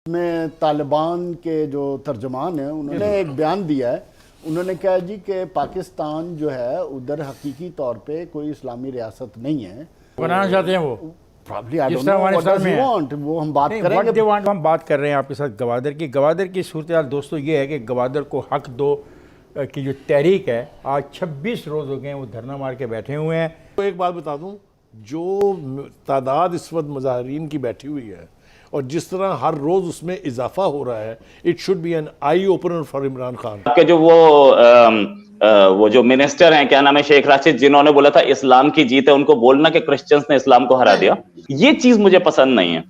में तालिबान के जो तर्जमान हैं उन्होंने एक बयान दिया है। उन्होंने कहा जी कि पाकिस्तान जो है उधर हकीकी तौर पे कोई इस्लामी रियासत नहीं है, बनाना चाहते हैं वो। Probably, I don't know what does he want, वो हम बात करेंगे। हम बात कर रहे हैं आपके साथ गवादर की सूरत हाल दोस्तों ये है कि गवादर को हक दो की जो तहरीक है आज 26 रोज़ हो गए वो धरना मार के बैठे हुए हैं। तो एक बात बता दूं, जो तादाद इस वक्त मुजाहरीन की बैठी हुई है और जिस तरह हर रोज उसमें इजाफा हो रहा है, it should be an eye opener for Imran Khan. आपके जो वो जो मिनिस्टर हैं, क्या नाम है, शेख राशिद, जिन्होंने बोला था इस्लाम की जीत है, उनको बोलना कि क्रिश्चियंस ने इस्लाम को हरा दिया, ये चीज मुझे पसंद नहीं है।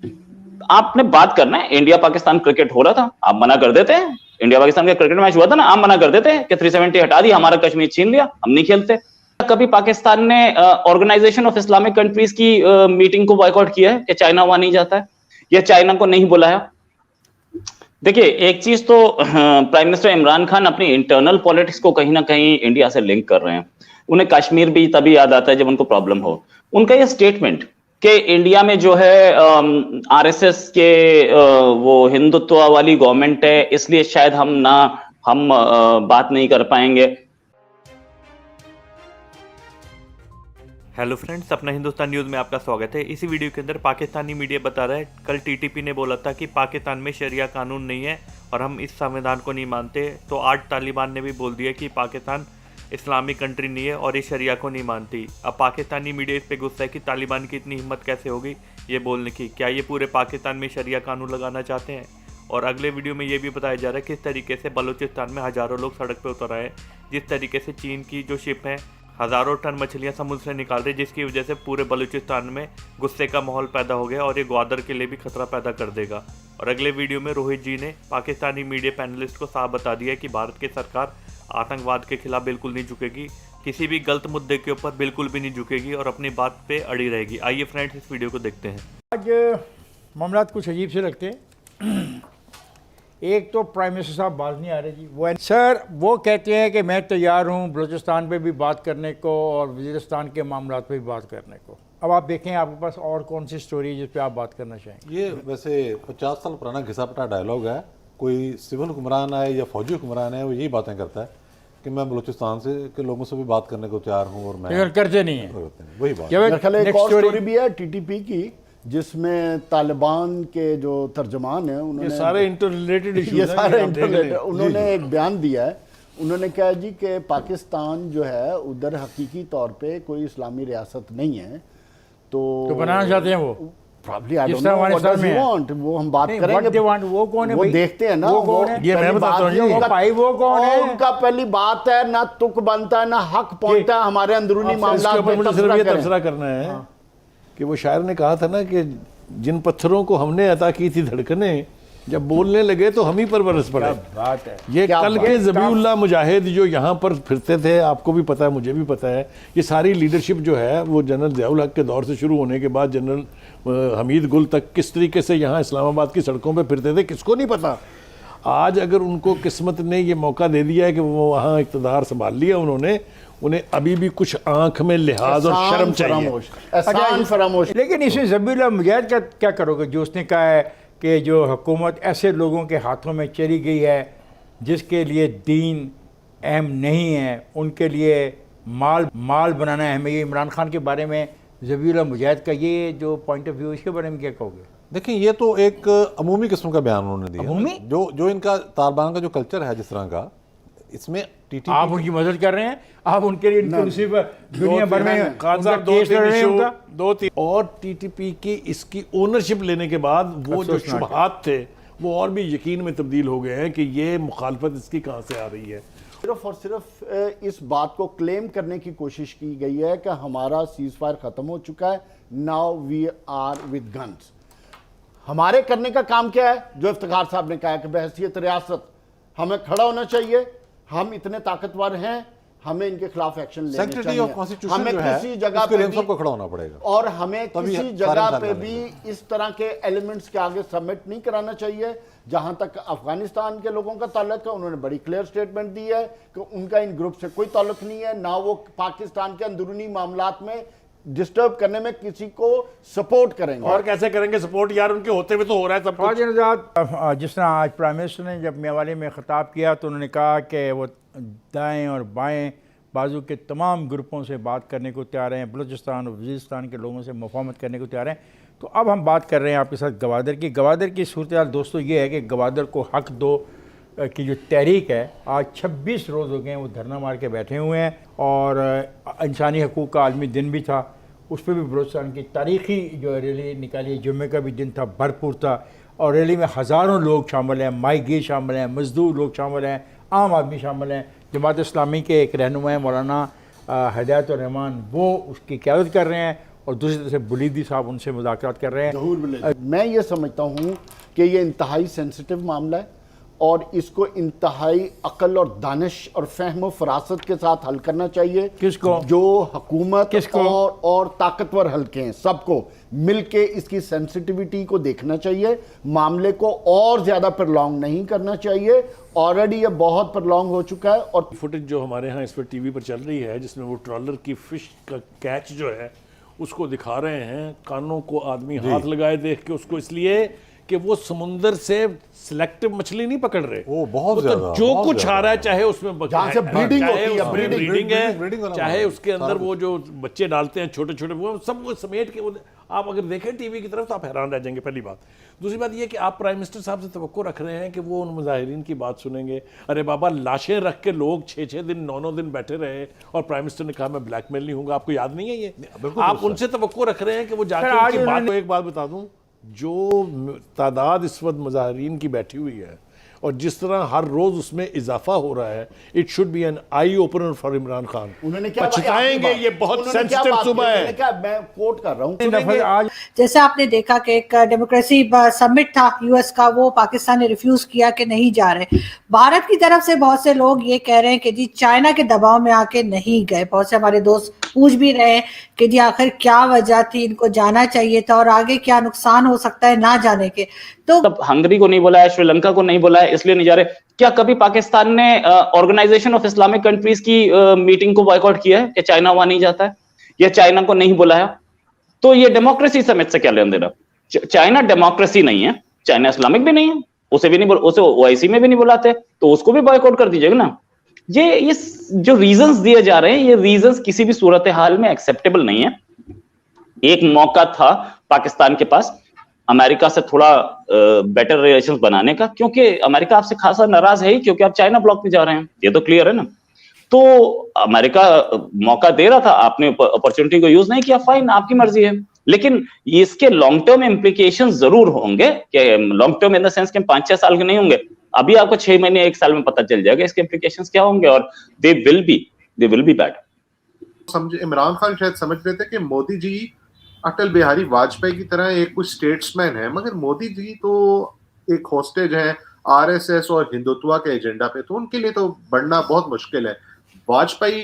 आपने बात करना है, इंडिया पाकिस्तान क्रिकेट हो रहा था, आप मना कर देते हैं। इंडिया पाकिस्तान का क्रिकेट मैच हुआ था ना, आप मना कर देते हैं कि 370 हटा दी, हमारा कश्मीर छीन लिया, हम नहीं खेलते। कभी पाकिस्तान ने ऑर्गेनाइजेशन ऑफ इस्लामिक कंट्रीज की मीटिंग को बॉयकॉट किया है कि चाइना वहां नहीं जाता है या चाइना को नहीं बुलाया? देखिए, एक चीज तो प्राइम मिनिस्टर इमरान खान अपनी इंटरनल पॉलिटिक्स को कहीं ना कहीं इंडिया से लिंक कर रहे हैं। उन्हें कश्मीर भी तभी याद आता है जब उनको प्रॉब्लम हो। उनका ये स्टेटमेंट कि इंडिया में जो है आरएसएस के वो हिंदुत्व वाली गवर्नमेंट है, इसलिए शायद हम बात नहीं कर पाएंगे। हेलो फ्रेंड्स, अपना हिंदुस्तान न्यूज़ में आपका स्वागत है। इसी वीडियो के अंदर पाकिस्तानी मीडिया बता रहा है, कल टीटीपी ने बोला था कि पाकिस्तान में शरिया कानून नहीं है और हम इस संविधान को नहीं मानते। तो आज तालिबान ने भी बोल दिया कि पाकिस्तान इस्लामिक कंट्री नहीं है और इस शरिया को नहीं मानती। अब पाकिस्तानी मीडिया इस पे गुस्सा है कि तालिबान की इतनी हिम्मत कैसे होगी ये बोलने की। क्या ये पूरे पाकिस्तान में शरिया कानून लगाना चाहते हैं? और अगले वीडियो में ये भी बताया जा रहा है किस तरीके से बलूचिस्तान में हज़ारों लोग सड़क पर उतर आए, जिस तरीके से चीन की जो शिप है हज़ारों टन मछलियां समुद्र से निकाल रही, जिसकी वजह से पूरे बलूचिस्तान में गुस्से का माहौल पैदा हो गया और ये ग्वादर के लिए भी खतरा पैदा कर देगा। और अगले वीडियो में रोहित जी ने पाकिस्तानी मीडिया पैनलिस्ट को साफ बता दिया कि भारत की सरकार आतंकवाद के खिलाफ बिल्कुल नहीं झुकेगी, किसी भी गलत मुद्दे के ऊपर बिल्कुल भी नहीं झुकेगी और अपनी बात पे अड़ी रहेगी। आइए फ्रेंड्स, इस वीडियो को देखते हैं। आज मामला कुछ अजीब से लगते हैं। एक तो प्राइम मिनिस्टर साहब बाज नहीं आ रहे जी। वो सर वो कहते हैं कि मैं तैयार हूँ बलूचिस्तान पे भी बात करने को और वज़ीरिस्तान के मामलात पे भी बात करने को। अब आप देखें आपके पास और कौन सी स्टोरी है जिस पे आप बात करना चाहेंगे? ये वैसे 50 साल पुराना घिसा-पिटा डायलॉग है। कोई सिविल हुक्मरान है या फौजी हुक्मरान है, वो यही बातें करता है कि मैं बलूचिस्तान से के लोगों से भी बात करने को तैयार हूँ और मैं करते नहीं है। वही बात। मेरे ख्याल एक और स्टोरी भी है टीटीपी की, जिसमें तालिबान के जो तर्जमान हैं उन्होंने सारे इंटररिलेटेड इश्यूज उन्होंने एक बयान दिया है। उन्होंने कहा जी कि पाकिस्तान जो है उधर हकीकी तौर पे कोई इस्लामी रियासत नहीं है, तो बनाना चाहते हैं वो। Probably, I don't know what does he want, वो हम बात करेंगे। वो कौन है? वो देखते हैं ना, वो कौन है? ये मैं बताता हूँ जी, भाई वो कौन है? उनका पहली बात है ना तुक बनता है ना हक पहुंचता है हमारे अंदरूनी मामला में। मुझे सिर्फ ये तबसरा करना है कि वो शायर ने कहा था ना कि जिन पत्थरों को हमने अता की थी धड़कने, जब बोलने लगे तो हम ही पर बरस पड़े। बात है ये कल के ज़बीउल्लाह मुजाहिद जो यहाँ पर फिरते थे, आपको भी पता है, मुझे भी पता है, ये सारी लीडरशिप जो है वो जनरल ज़ियाउल हक के दौर से शुरू होने के बाद जनरल हमीद गुल तक किस तरीके से यहाँ इस्लामाबाद की सड़कों पे फिरते थे, किसको नहीं पता। आज अगर उनको किस्मत ने ये मौका दे दिया है कि वो वहाँ इक़्तिदार संभाल लिया उन्होंने, उन्हें अभी भी कुछ आंख में लिहाज और शर्म चाहिए। लेकिन इसमें ज़बीउल्लाह मुजाहिद का क्या करोगे जो उसने कहा है कि जो हुकूमत ऐसे लोगों के हाथों में चली गई है जिसके लिए दीन अहम नहीं है, उनके लिए माल बनाना अहम है। ये इमरान खान के बारे में ज़बीउल्लाह मुजाहिद का ये जो पॉइंट ऑफ व्यू, इसके बारे में क्या कहोगे? देखिए, ये तो एक अमूमी किस्म का बयान उन्होंने दिया। अमूमी? जो इनका तालिबान का जो कल्चर है जिस तरह का, इसमें टीटीपी आप उनकी मदद कर रहे हैं, आप उनके लिए इंक्लूसिव दुनिया भर में दो तीन और टीटीपी की इसकी ओनरशिप लेने के बाद वो जो शुबहात थे वो और भी यकीन में तब्दील हो गए हैं कि ये मुखालफत इसकी कहाँ से आ रही है। सिर्फ और सिर्फ इस बात को क्लेम करने की कोशिश की गई है कि हमारा सीज फायर खत्म हो चुका है, now we are with guns. हमारे करने का काम क्या है? जो इफ्तिखार साहब ने कहा कि बहैसियत रियासत हमें खड़ा होना चाहिए, हम इतने ताकतवर हैं, हमें इनके खिलाफ एक्शन लेना चाहिए। हमें किसी जगह पे भी सबको खड़ा होना पड़ेगा और हमें किसी जगह पे भी इस तरह के एलिमेंट्स के आगे सबमिट नहीं कराना चाहिए। जहां तक अफगानिस्तान के लोगों का ताल्लुक है, उन्होंने बड़ी क्लियर स्टेटमेंट दी है कि उनका इन ग्रुप से कोई ताल्लुक नहीं है, ना वो पाकिस्तान के अंदरूनी मामलात में डिस्टर्ब करने में किसी को सपोर्ट करेंगे। और कैसे करेंगे सपोर्ट यार, उनके होते हुए तो हो रहा है सब कुछ। ख्वाजा नज़ाद, जिस तरह आज प्राइम मिनिस्टर ने जब मेवाली में ख़िताब किया तो उन्होंने कहा कि वो दाएं और बाएं बाजू के तमाम ग्रुपों से बात करने को तैयार हैं, बलूचिस्तान और वज़ीरिस्तान के लोगों से मुफाहमत करने को तैयार हैं। तो अब हम बात कर रहे हैं आपके साथ गवादर की। गवादर की सूरत हाल दोस्तों ये है कि गवादर को हक दो की जो तहरीक है, आज 26 रोज़ हो गए हैं वो धरना मार के बैठे हुए हैं, और इंसानी हकूक़ का आलमी दिन भी था, उस पर भी बलूचिस्तान की तारीख़ी जो रैली निकाली, जुम्मे का भी दिन था, भरपूर था, और रैली में हज़ारों लोग शामिल हैं, माई गी शामिल हैं, मजदूर लोग शामिल हैं, आम आदमी शामिल हैं। जमात इस्लामी के एक रहनुमा मौलाना हिदायतुर रहमान वो उसकी क़यादत कर रहे हैं, और दूसरी तरफ से बुलीदी साहब उनसे मुज़ाकरात कर रहे हैं। मैं ये समझता हूँ कि ये इंतहाई सेंसिटिव मामला है और इसको इंतहाई अकल और दानिश और फहम और फरासत के साथ हल करना चाहिए। किसको? जो हुकूमत किसको? और ताकतवर हल्के हैं, सबको मिलके इसकी सेंसिटिविटी को देखना चाहिए। मामले को और ज़्यादा प्रलॉन्ग नहीं करना चाहिए, ऑलरेडी ये बहुत प्रलॉन्ग हो चुका है। और फुटेज जो हमारे यहाँ इस पर टीवी पर चल रही है, जिसमें वो ट्रॉलर की फिश का कैच जो है उसको दिखा रहे हैं, कानों को आदमी हाथ लगाए देख के उसको, इसलिए कि वो समुंदर से सिलेक्टिव मछली नहीं पकड़ रहे। वो बहुत तो ज्यादा, जो बहुत कुछ ज्यादा। आ रहा है, चाहे उसमें जहाँ से ब्रीडिंग चाहे होती है, उसमें ब्रीडिंग ब्रीडिंग है, वाला चाहे उसके अंदर सारा वो जो बच्चे डालते हैं छोटे छोटे, वो सब वो समेट के आप अगर देखें टीवी की तरफ तो आप हैरान रह जाएंगे। पहली बात। दूसरी बात ये कि आप प्राइम मिनिस्टर साहब से तवक्को रख रहे हैं कि वो उन मुजाहिरीन की बात सुनेंगे। अरे बाबा, लाशें रख के लोग 6-6 दिन 9-9 दिन बैठे रहे और प्राइम मिनिस्टर ने कहा मैं ब्लैकमेल नहीं हूंगा। आपको याद नहीं है ये? आप उनसे तवक्को रख रहे हैं कि वो जाके आज उनकी बात। एक बात बता दूं, जो तादाद इस वक्त मुजाहिरीन की बैठी हुई है और जिस तरह हर रोज उसमें इजाफा हो रहा है, it should be an eye opener for Imran Khan. उन्होंने क्या पछताएंगे, ये बहुत सेंसिटिव सुबह है। क्या मैं कोट कर रहा हूँ, आज जैसे आपने देखा कि एक डेमोक्रेसी समिट था यूएस का, वो पाकिस्तान ने रिफ्यूज किया कि नहीं जा रहे। भारत की तरफ से बहुत से लोग ये कह रहे हैं कि जी चाइना के दबाव में आके नहीं गए। बहुत से हमारे दोस्त पूछ भी रहे हैं कि जी आखिर क्या वजह थी, इनको जाना चाहिए था और आगे क्या नुकसान हो सकता है ना जाने के। तो तब हंगरी को नहीं बुलाया, श्रीलंका को नहीं बुलाया, इसलिए नहीं जा रहे। क्या कभी पाकिस्तान ने ऑर्गेनाइजेशन ऑफ इस्लामिक कंट्रीज की मीटिंग को बॉयकॉट किया है कि चाइना वहां नहीं जाता है, या चाइना को नहीं बुलाया? तो ये डेमोक्रेसी समिट से क्या लेना देना? चाइना डेमोक्रेसी नहीं है, चाइना इस्लामिक भी नहीं है, उसे भी नहीं, उसे ओआईसी में भी नहीं बुलाते, तो उसको भी बॉयकॉट कर दीजिएगा ना। ये जो रीजंस दिए जा रहे हैं, ये रीजंस किसी भी सूरत हाल में एक्सेप्टेबल नहीं है। एक मौका था पाकिस्तान के पास अमेरिका से थोड़ा बेटर रिलेशंस बनाने का, क्योंकि अमेरिका आपसे खासा नाराज है ही, क्योंकि आप चाइना ब्लॉक में जा रहे हैं, ये तो क्लियर है ना। तो अमेरिका मौका दे रहा था, आपने अपॉर्चुनिटी को यूज नहीं किया, फाइन, आपकी मर्जी है। लेकिन इसके लॉन्ग टर्म इंप्लीकेशन जरूर होंगे, कि long term in the sense के 5-6 साल के नहीं होंगे। अभी आपको 6 महीने 1 साल में पता चल जाएगा इसके इंप्लीकेशंस क्या होंगे, और दे विल बी बैड। समझे, इमरान खान शायद समझ रहे थे कि मोदी जी अटल बिहारी वाजपेयी की तरह एक कुछ स्टेट्समैन है, मगर मोदी जी तो एक होस्टेज है आरएसएस और हिंदुत्व के एजेंडा पे, तो उनके लिए तो बढ़ना बहुत मुश्किल है। वाजपेयी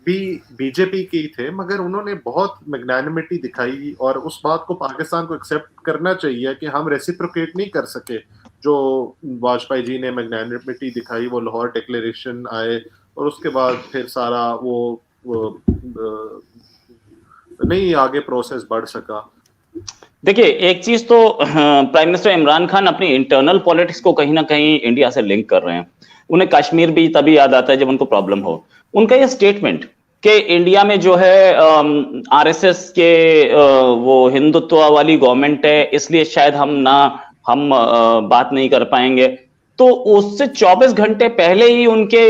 भी बीजेपी के ही थे, मगर उन्होंने बहुत मैग्नानिमिटी दिखाई, और उस बात को पाकिस्तान को एक्सेप्ट करना चाहिए कि हम रेसिप्रोकेट नहीं कर सके जो वाजपेयी जी ने मैग्नानिमिटी दिखाई। वो लाहौर डिक्लेरेशन आए और उसके बाद फिर सारा वो नहीं आगे प्रोसेस बढ़ सका। देखिए, एक चीज तो प्राइम मिनिस्टर इमरान खान अपनी इंटरनल पॉलिटिक्स को कहीं ना कहीं इंडिया से लिंक कर रहे हैं। उन्हें कश्मीर भी तभी याद आता है जब उनको प्रॉब्लम हो। उनका ये स्टेटमेंट कि इंडिया में जो है आरएसएस के वो हिंदुत्व वाली गवर्नमेंट है, इसलिए शायद हम बात नहीं कर पाएंगे, तो उससे 24 घंटे पहले ही उनके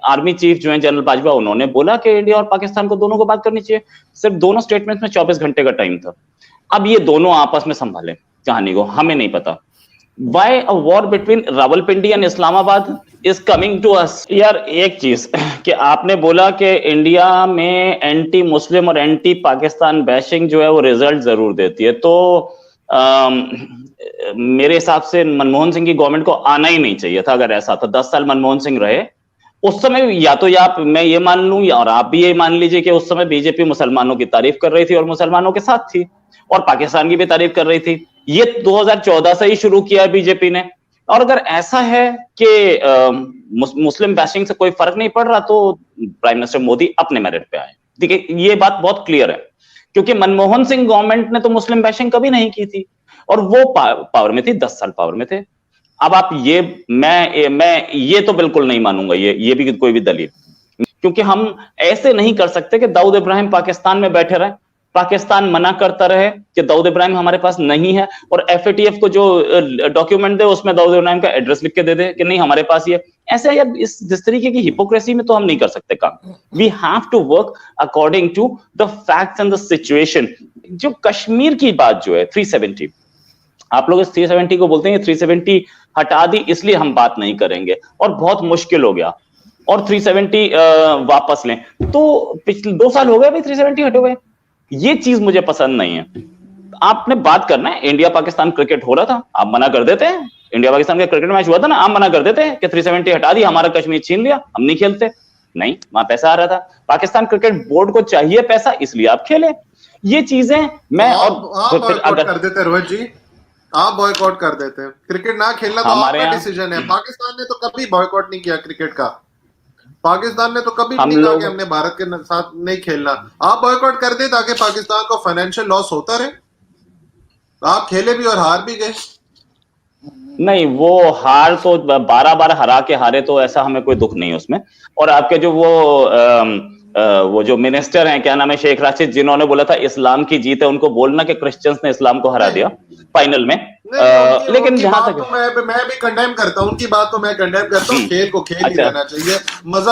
आर्मी चीफ जो है जनरल बाजवा, उन्होंने बोला कि इंडिया और पाकिस्तान को दोनों को बात करनी चाहिए। सिर्फ दोनों स्टेटमेंट्स में 24 घंटे का टाइम था। अब ये दोनों आपस में संभालें कहानी को, हमें नहीं पता। Why a war between Rawalpindi and Islamabad is coming to us? यार, एक चीज कि आपने बोला कि इंडिया में एंटी मुस्लिम और एंटी पाकिस्तान बैशिंग जो है वो रिजल्ट जरूर देती है, तो मेरे हिसाब से मनमोहन सिंह की गवर्नमेंट को आना ही नहीं चाहिए था। अगर ऐसा था, 10 साल मनमोहन सिंह रहे उस समय, या तो मैं ये मान लूं और आप भी ये मान लीजिए कि उस समय बीजेपी मुसलमानों की तारीफ कर रही थी और मुसलमानों के साथ थी, और पाकिस्तान की भी तारीफ कर रही थी। ये 2014 से ही शुरू किया बीजेपी ने। और अगर ऐसा है कि मुस्लिम बैशिंग से कोई फर्क नहीं पड़ रहा, तो प्राइम मिनिस्टर मोदी अपने मेरिट पे आए। देखिए ये बात बहुत क्लियर है, क्योंकि मनमोहन सिंह गवर्नमेंट ने तो मुस्लिम बैशिंग कभी नहीं की थी, और वो पावर में थी, 10 साल पावर में थे। अब आप मैं ये तो बिल्कुल नहीं मानूंगा ये भी कोई भी दलील, क्योंकि हम ऐसे नहीं कर सकते कि दाऊद इब्राहिम पाकिस्तान में बैठे रहे, पाकिस्तान मना करता रहे कि दाऊद इब्राहिम हमारे पास नहीं है, और एफएटीएफ को जो डॉक्यूमेंट दे उसमें दाऊद इब्राहिम का एड्रेस लिख के दे दे कि नहीं हमारे पास ये ऐसे। या जिस तरीके की हिपोक्रेसी में तो हम नहीं कर सकते काम। We have to work according to the facts and the situation. जो कश्मीर की बात जो है 370, आप लोग इस 370 को बोलते हैं 370 हटा दी, इसलिए हम बात नहीं करेंगे और बहुत मुश्किल हो गया, और 370 वापस लें, तो पिछले 2 साल हो गए भाई 370 हटे हुए। ये चीज मुझे पसंद नहीं है। आपने बात करना है, इंडिया पाकिस्तान क्रिकेट हो रहा था, आप मना कर देते हैं। इंडिया पाकिस्तान का क्रिकेट मैच हुआ था ना, आप मना कर देते हैं कि 370 हटा दी, हमारा कश्मीर छीन लिया, हम नहीं खेलते। नहीं, वहां पैसा आ रहा था, पाकिस्तान क्रिकेट बोर्ड को चाहिए पैसा, इसलिए आप खेले। ये चीजें मैं आप बॉयकॉट कर देते रोहित जी, आप बॉयकॉट कर देते। क्रिकेट ना खेलना तो आपका डिसीजन है। पाकिस्तान ने तो कभी बॉयकॉट नहीं किया क्रिकेट का, पाकिस्तान ने तो कभी नहीं कहा कि हमने भारत के साथ नहीं खेलना। आप बॉयकॉट कर दे ताकि पाकिस्तान को फाइनेंशियल लॉस होता रहे। आप खेले भी और हार भी गए। नहीं, वो हार तो 12 बार हरा के हारे, तो ऐसा हमें कोई दुख नहीं है उसमें। और आपके जो वो जो मिनिस्टर हैं, क्या नाम है, शेख राशिद, जिन्होंने बोला था इस्लाम की जीत है, उनको बोलना कि क्रिश्चियंस ने इस्लाम को हरा दिया फाइनल में। लेकिन जहां तक मैं भी कंडेम करता हूं, उनकी बात तो मैं कंडेम करता हूं। खेल को खेल ही रहना चाहिए, मजा